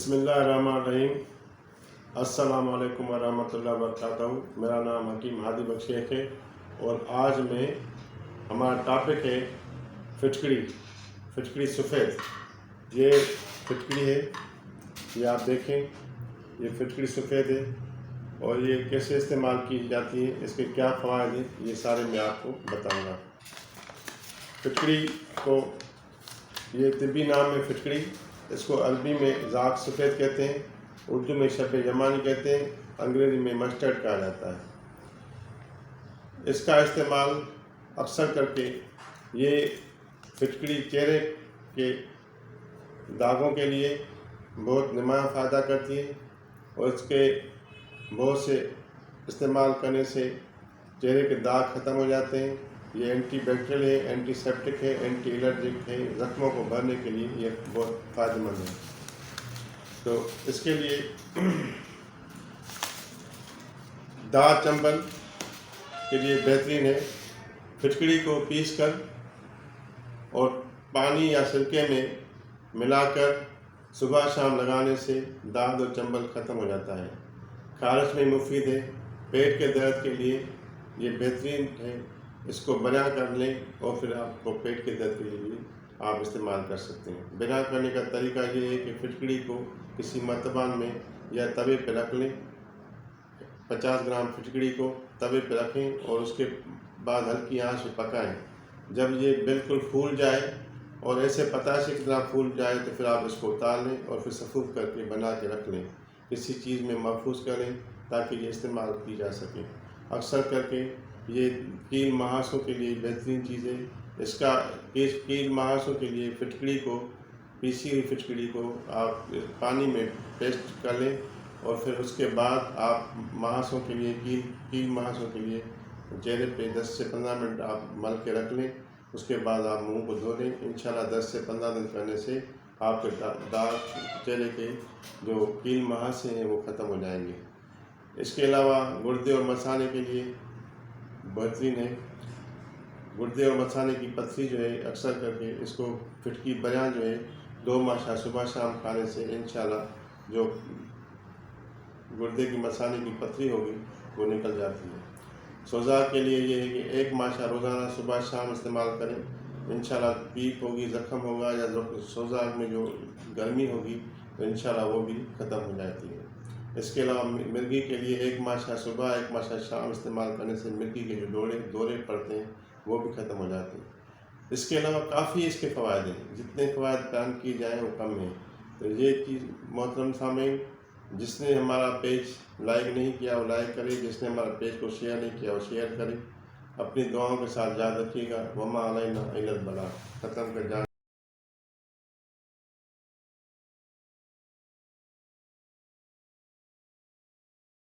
بسم اللہ الرحمن الرحیم۔ السلام علیکم ورحمۃ اللہ وبرکاتہ۔ میرا نام حکیم ہادی بخش شیخ ہے اور آج میں ہمارا ٹاپک ہے فٹکڑی سفید۔ یہ فٹکڑی ہے، یہ آپ دیکھیں، یہ فٹکڑی سفید ہے اور یہ کیسے استعمال کی جاتی ہے، اس کے کیا فوائد ہیں، یہ سارے میں آپ کو بتاؤں گا۔ فٹکڑی کو یہ طبی نام ہے فٹکڑی، اس کو عربی میں زاغ سفید کہتے ہیں، اردو میں شب یمانی کہتے ہیں، انگریزی میں مسٹرڈ کہا جاتا ہے۔ اس کا استعمال اکثر کر کے یہ فٹکڑی چہرے کے داغوں کے لیے بہت نمایاں فائدہ کرتی ہے اور اس کے بہت سے استعمال کرنے سے چہرے کے داغ ختم ہو جاتے ہیں۔ یہ اینٹی بیکٹیریل ہے، اینٹی سیپٹک ہے، اینٹی الرجک ہے، زخموں کو بھرنے کے لیے یہ بہت فائدہ مند ہے۔ تو اس کے لیے داغ چنبل کے لیے بہترین ہے۔ فٹکڑی کو پیس کر اور پانی یا سرکے میں ملا کر صبح شام لگانے سے داغ اور چنبل ختم ہو جاتا ہے۔ خارش میں مفید ہے، پیٹ کے درد کے لیے یہ بہترین ہے۔ اس کو بنا کر لیں اور پھر آپ کو پیٹ کے درد کے لیے بھی آپ استعمال کر سکتے ہیں۔ بنا کرنے کا طریقہ یہ ہے کہ فٹکڑی کو کسی مرتبان میں یا توے پہ رکھ لیں، 50 گرام فٹکڑی کو توے پہ رکھیں اور اس کے بعد ہلکی آنچ پہ پکائیں۔ جب یہ بالکل پھول جائے اور ایسے پتاشے کی طرح پھول جائے تو پھر آپ اس کو اتار لیں اور پھر سفوف کر کے بنا کے رکھ لیں، کسی چیز میں محفوظ کریں تاکہ یہ استعمال کی جا سکے۔ اکثر کر کے یہ کیل مہاسوں کے لیے بہترین چیز ہے۔ اس کا کیل مہاسوں کے لیے فٹکڑی کو، پیسی ہوئی فٹکڑی کو آپ پانی میں پیسٹ کر لیں اور پھر اس کے بعد آپ مہاسوں کے لیے کیل مہاسوں کے لیے چہرے پہ 10 سے 15 منٹ آپ مل کے رکھ لیں۔ اس کے بعد آپ منہ کو دھو لیں۔ انشاءاللہ 10 سے 15 دن کرنے سے آپ کے داغ چہرے کے جو کیل مہاسے ہیں وہ ختم ہو جائیں گے۔ اس کے علاوہ گردے اور مثانے کے لیے بہترین ہے۔ گردے اور مثانے کی پتھری جو ہے اکثر کر کے اس کو فٹکی بیاں جو ہے 2 ماشا صبح شام کھانے سے انشاءاللہ جو گردے کی مثانے کی پتھری ہوگی وہ نکل جاتی ہے۔ سوزاک کے لیے یہ ہے کہ 1 ماشا روزانہ صبح شام استعمال کریں، انشاءاللہ پیپ ہوگی، زخم ہوگا یا سوزاک میں جو گرمی ہوگی تو انشاءاللہ وہ بھی ختم ہو جاتی ہے۔ اس کے علاوہ مرگی کے لیے 1 ماشا صبح 1 ماشا شام استعمال کرنے سے مرگی کے جو دورے پڑتے ہیں وہ بھی ختم ہو جاتے ہیں۔ اس کے علاوہ کافی اس کے فوائد ہیں، جتنے فوائد بیان کی جائیں وہ کم ہیں۔ تو یہ چیز محترم سامعین، جس نے ہمارا پیج لائک نہیں کیا وہ لائک کرے، جس نے ہمارا پیج کو شیئر نہیں کیا وہ شیئر کرے۔ اپنی دعاؤں کے ساتھ یاد رکھیے گا۔ وما علینا الا البلاغ۔ ختم کر جان